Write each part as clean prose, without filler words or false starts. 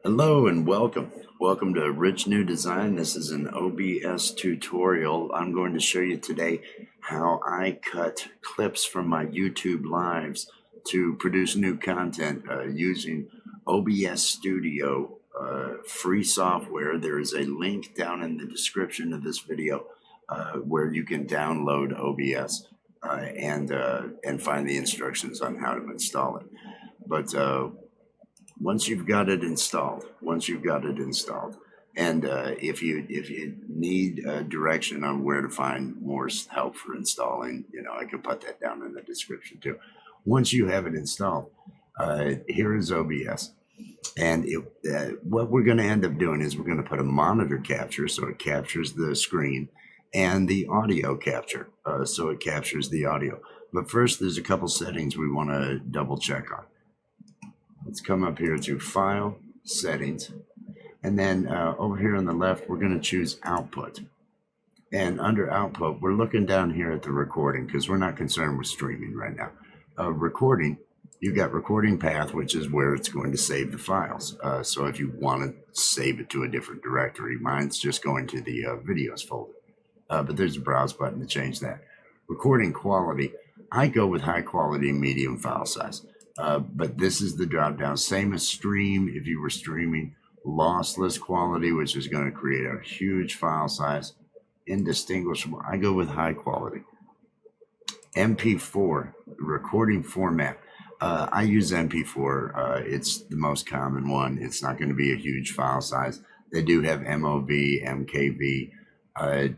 Hello and welcome. Welcome to Rich New Design. This is an OBS tutorial. I'm going to show you today how I cut clips from my YouTube lives to produce new content using OBS Studio, free software. There is a link down in the description of this video where you can download OBS and find the instructions on how to install it. But once you've got it installed, and if you need direction on where to find more help for installing, I can put that down in the description too. Once you have it installed, here is OBS. And what we're going to end up doing is we're going to put a monitor capture, so it captures the screen, and the audio capture, so it captures the audio. But first, there's a couple settings we want to double check on. Let's come up here to File, Settings, and then over here on the left, we're going to choose Output. And under Output, we're looking down here at the recording because we're not concerned with streaming right now. Recording, you got Recording Path, which is where it's going to save the files. So if you want to save it to a different directory, mine's just going to the Videos folder. But there's a Browse button to change that. Recording Quality, I go with high quality medium file size. But this is the drop down, same as stream. If you were streaming, lossless quality, which is going to create a huge file size, indistinguishable. I go with high quality. MP4 recording format. I use MP4. It's the most common one. It's not going to be a huge file size. They do have MOV, MKV.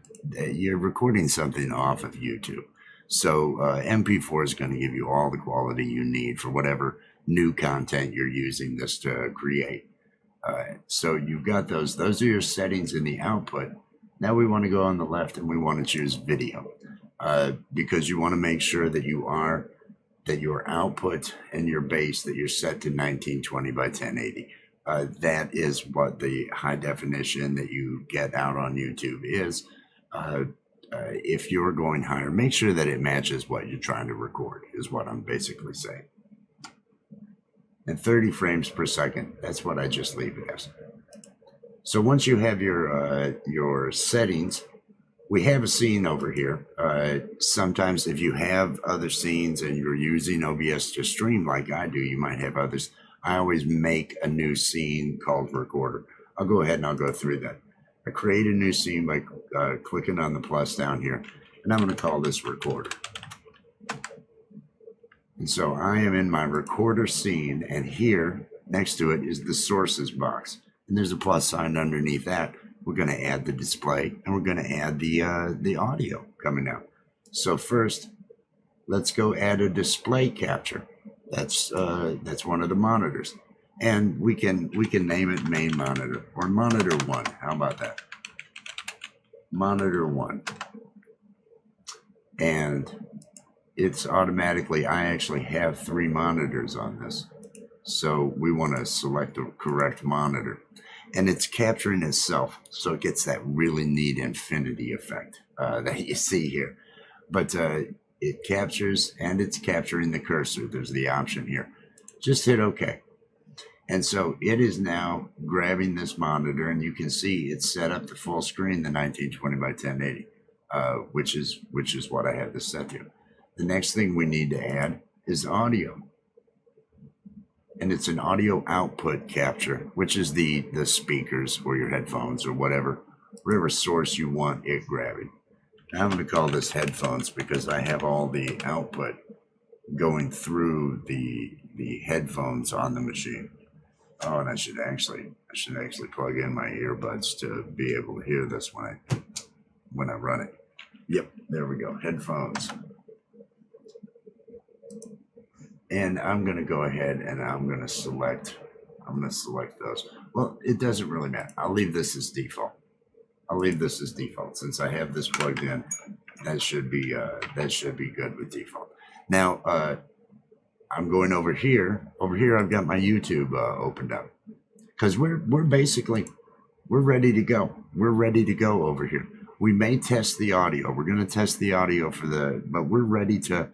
You're recording something off of YouTube. So MP4 is going to give you all the quality you need for whatever new content you're using this to create. So you've got those. Those are your settings in the output. Now we want to go on the left and we want to choose video because you want to make sure that your output and your base that you're set to 1920 by 1080. That is what the high definition that you get out on YouTube is. If you're going higher, make sure that it matches what you're trying to record, is what I'm basically saying. And 30 frames per second, that's what I just leave it as. So once you have your settings, we have a scene over here. Sometimes if you have other scenes and you're using OBS to stream like I do, you might have others. I always make a new scene called Recorder. I'll go ahead and I'll go through that. I create a new scene by clicking on the plus down here, and I'm going to call this Recorder. And so I am in my Recorder scene, and here next to it is the Sources box, and there's a plus sign underneath that. We're going to add the display, and we're going to add the audio coming out. So first, let's go add a display capture. That's one of the monitors. And we can name it main monitor or monitor 1. How about that? Monitor 1. And it's automatically, I actually have 3 monitors on this. So we want to select the correct monitor. And it's capturing itself. So it gets that really neat infinity effect that you see here. But it captures and it's capturing the cursor. There's the option here. Just hit OK. And so it is now grabbing this monitor, and you can see it's set up to full screen, the 1920 by 1080, which is what I have this set to. The next thing we need to add is audio. And it's an audio output capture, which is the speakers or your headphones or whatever source you want it grabbing. Now I'm going to call this headphones because I have all the output going through the headphones on the machine. Oh, and I should actually plug in my earbuds to be able to hear this when I run it. Yep, there we go, headphones. And I'm going to go ahead and I'm going to select those. Well, it doesn't really matter. I'll leave this as default. Since I have this plugged in. That should be good with default. Now, I'm going over here. Over here, I've got my YouTube opened up because we're ready to go. We're ready to go over here. We may test the audio. We're going to test the audio but we're ready to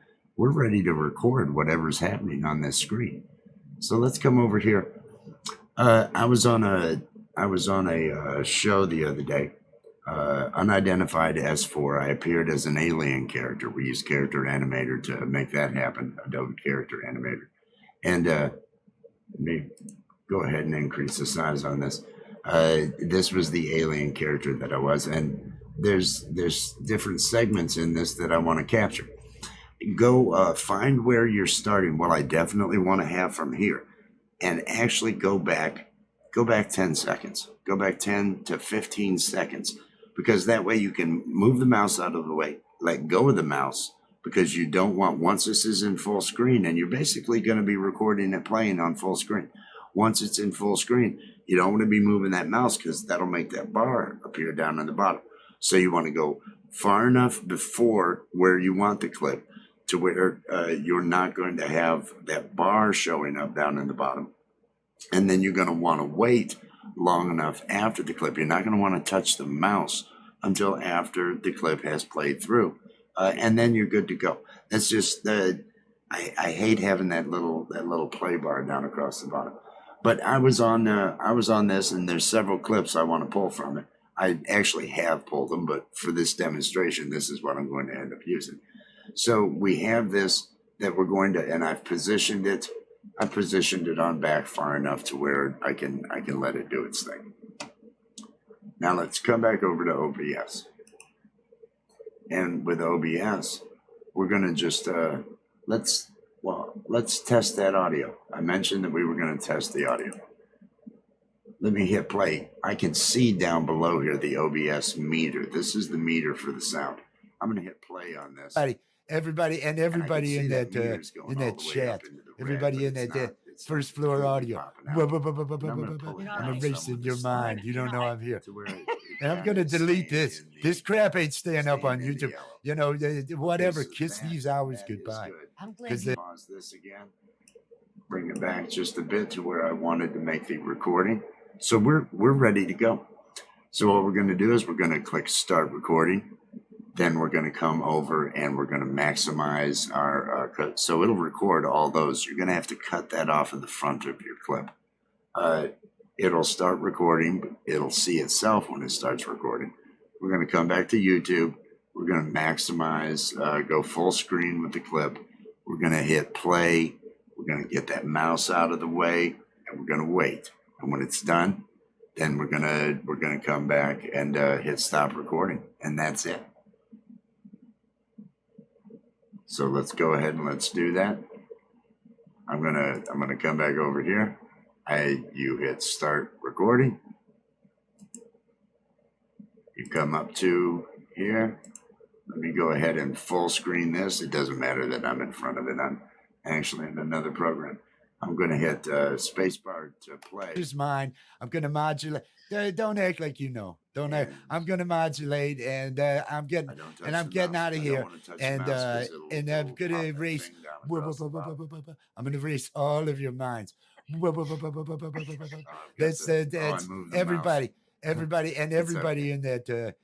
record whatever's happening on this screen. So let's come over here. I was on a show the other day. Unidentified S4. I appeared as an alien character. We used Character Animator to make that happen. Adobe Character Animator. And let me go ahead and increase the size on this. This was the alien character that I was, and there's different segments in this that I want to capture. Go find where you're starting. Well, I definitely want to have from here, and actually go back 10 seconds. Go back 10 to 15 seconds, because that way you can move the mouse out of the way, let go of the mouse, because you don't want, once this is in full screen, and you're basically going to be recording and playing on full screen. Once it's in full screen, you don't want to be moving that mouse, because that'll make that bar appear down on the bottom. So you want to go far enough before where you want the clip to where you're not going to have that bar showing up down in the bottom. And then you're going to want to wait long enough after the clip. You're not going to want to touch the mouse until after the clip has played through. And then you're good to go. That's just, I hate having that little play bar down across the bottom. But I was on this, and there's several clips I want to pull from it. I actually have pulled them, but for this demonstration, this is what I'm going to end up using. So we have this that we're going to, and I've positioned it on back far enough to where I can let it do its thing. Now let's come back over to OBS. And with OBS, we're going to just, let's test that audio. I mentioned that we were going to test the audio. Let me hit play. I can see down below here the OBS meter. This is the meter for the sound. I'm going to hit play on this. Everybody in that chat, everybody in that first floor audio. I'm erasing your mind. You don't know I'm here. And I'm going to delete this. This crap ain't staying up on YouTube. You know, whatever. Kiss these hours goodbye. Pause this again. Bring it back just a bit to where I wanted to make the recording. So we're ready to go. So what we're going to do is we're going to click Start Recording. Then we're going to come over and we're going to maximize our cut. So it'll record all those. You're going to have to cut that off of the front of your clip. It'll start recording, but it'll see itself when it starts recording. We're going to come back to YouTube. We're going to maximize, go full screen with the clip. We're going to hit play. We're going to get that mouse out of the way, and we're going to wait. And when it's done, then we're going to come back and hit stop recording, and that's it. So let's go ahead and let's do that. I'm gonna come back over here. You hit start recording. You come up to here. Let me go ahead and full screen this. It doesn't matter that I'm in front of it. I'm actually in another program. I'm going to hit spacebar to play. Here's mine. I'm going to modulate. Don't act like you know. Don't act. I'm going to modulate, and I'm getting out of here. And I'm going to erase. I'm going to erase all of your minds. That's everybody. Everybody in that chat.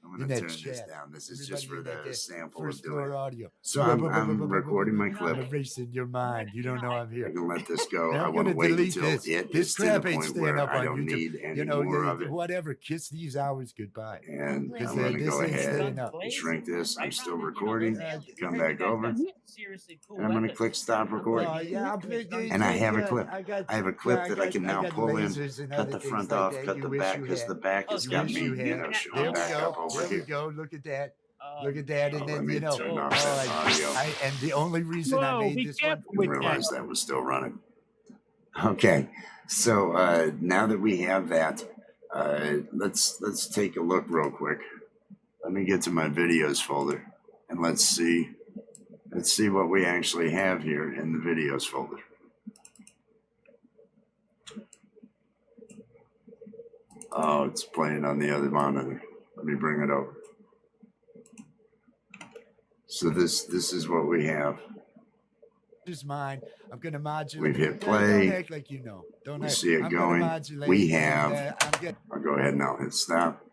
This is just for the sample first floor audio. So I'm recording my clip. I'm erasing your mind. You don't know I'm here. I'm gonna let this go. I want to wait until this. This crap ain't staying up on YouTube. Need any more of it. Whatever. Kiss these hours goodbye. And I'm gonna go ahead and shrink this. I'm still recording. Come back over. And I'm gonna click stop recording. And I have a clip. I have a clip that I can now pull in, cut the front off, cut the back, because the back has got me, showing back up over here. There we go. Look at that. Look at that. And then, turn off that audio. And the only reason I made this one, I realized that was still running. Okay. So now that we have that, let's take a look real quick. Let me get to my videos folder, and let's see what we actually have here in the videos folder. Oh, it's playing on the other monitor. Let me bring it over. So this is what we have. This is mine. I'm going to modulate. We've hit play. Don't act like you know. We see it going. We have. I'll go ahead and I'll hit stop.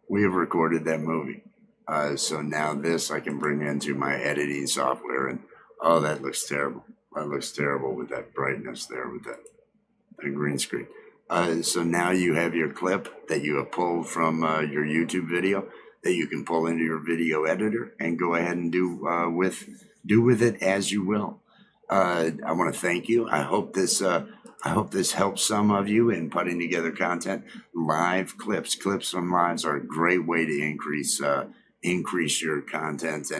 We have recorded that movie. So now this I can bring into my editing software, and oh, that looks terrible. That looks terrible with that brightness there, with that green screen. So now you have your clip that you have pulled from your YouTube video that you can pull into your video editor and go ahead and do with it as you will. I want to thank you. I hope this helps some of you in putting together content. Live clips from lives are a great way to increase your content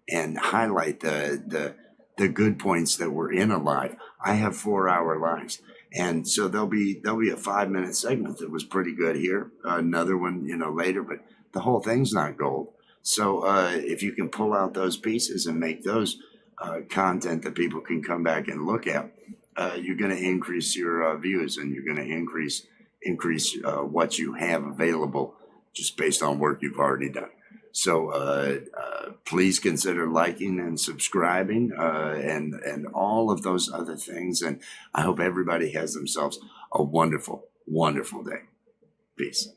and highlight the good points that were in a live. I have 4-hour lives. And so there'll be a 5-minute segment that was pretty good here. Another one, later, but the whole thing's not gold. So if you can pull out those pieces and make those content that people can come back and look at, you're going to increase your views, and you're going to increase what you have available just based on work you've already done. So please consider liking and subscribing and all of those other things. And I hope everybody has themselves a wonderful, wonderful day. Peace.